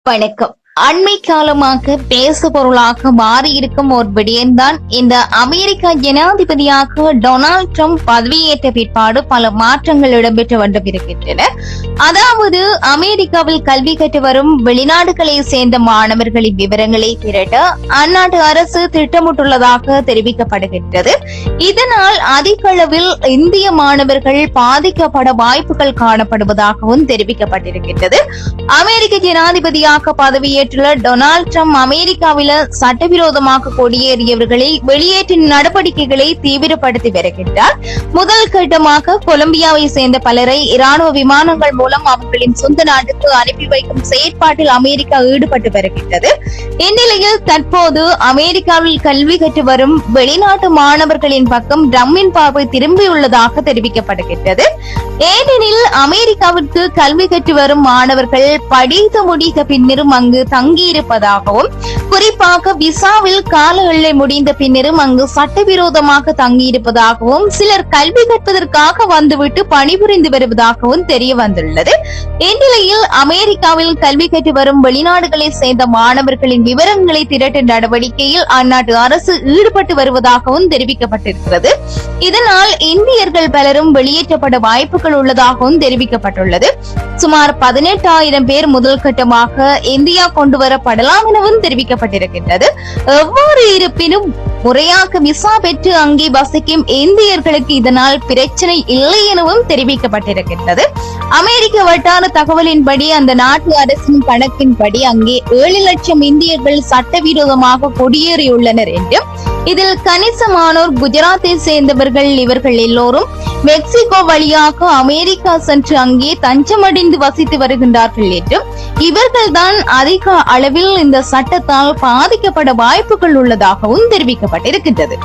வணக்கம். அண்மை காலமாக பேசு பொருளாக மாறியிருக்கும் ஒரு விடயம்தான் இந்த அமெரிக்க ஜனாதிபதியாக டொனால்ட் ட்ரம்ப் பதவியேற்ற பிற்பாடு பல மாற்றங்கள் இடம்பெற்று வந்திருக்கின்றன. அதாவது அமெரிக்காவில் கல்வி கற்று வரும் வெளிநாடுகளை சேர்ந்த மாணவர்களின் விவரங்களை திரட்ட அந்நாட்டு அரசு திட்டமிட்டுள்ளதாக தெரிவிக்கப்படுகின்றது. இதனால் அதிக அளவில் இந்திய மாணவர்கள் பாதிக்கப்பட வாய்ப்புகள் காணப்படுவதாகவும் தெரிவிக்கப்பட்டிருக்கின்றது. அமெரிக்க ஜனாதிபதியாக பதவியேற்ற டொனால்ட் ட்ரம்ப் அமெரிக்காவில சட்டவிரோதமாக குடியேறியவர்களை வெளியேற்றும் நடவடிக்கைகளை தீவிரப்படுத்தி வருகின்றார். முதல் கட்டமாக கொலம்பியாவை சேர்ந்த பலரை இராணுவ விமானங்கள் மூலம் அவர்களின் சொந்த நாட்டுக்கு அனுப்பி வைக்கும் செயற்பாட்டில் அமெரிக்கா ஈடுபட்டு வருகின்றது. இந்நிலையில் தற்போது அமெரிக்காவில் கல்வி கற்று வரும் வெளிநாட்டு மாணவர்களின் பக்கம் ட்ரம்பின் பார்வை திரும்பியுள்ளதாக தெரிவிக்கப்படுகின்றது. ஏனெனில் அமெரிக்காவிற்கு கல்வி கற்று வரும் மாணவர்கள் படித்து முடித்த பின்னரும் அங்கு தங்கியிருப்பதாகவும், குறிப்பாக விசாவில் கால எல்லை முடிந்த பின்னரும் அங்கு சட்டவிரோதமாக தங்கியிருப்பதாகவும், சிலர் கல்வி கற்பதற்காக வந்துவிட்டு பணிபுரிந்து வருவதாகவும் தெரிய வந்துள்ளது. இந்நிலையில் அமெரிக்காவில் கல்வி கற்று வரும் வெளிநாடுகளை சேர்ந்த மாணவர்களின் விவரங்களை திரட்டும் நடவடிக்கையில் அந்நாட்டு அரசு ஈடுபட்டு வருவதாகவும் தெரிவிக்கப்பட்டிருக்கிறது. இதனால் இந்தியர்கள் பலரும் வெளியேற்றப்பட வாய்ப்புகள் உள்ளதாகவும் தெரிவிக்கப்பட்டுள்ளது. சுமார் 18,000 பேர் முதல் கட்டமாக இந்தியா கொண்டு வரப்படலாம் எனவும் தெரிவிக்கப்பட்டிருக்கின்றது. எவ்வாறு இருப்பினும் முறையாக விசா பெற்று அங்கே வசிக்கும் இந்தியர்களுக்கு இதனால் பிரச்சனை இல்லை எனவும் தெரிவிக்கப்பட்டிருக்கின்றது. அமெரிக்க வட்டார தகவலின்படி அந்த நாட்டு அரசின் கணக்கின்படி அங்கே 7 லட்சம் இந்தியர்கள் சட்டவிரோதமாக குடியேறியுள்ளனர் என்றும், இதில் கணிசமானோர் குஜராத்தை சேர்ந்தவர்கள். இவர்கள் எல்லோரும் மெக்சிகோ வழியாக அமெரிக்கா சென்று அங்கே தஞ்சமடைந்து வசித்து வருகின்றார்கள் என்றும், இவர்கள்தான் அதிக அளவில் இந்த சட்டத்தால் பாதிக்கப்பட வாய்ப்புகள் உள்ளதாகவும் தெரிவிக்கப்பட்டிருக்கின்றது.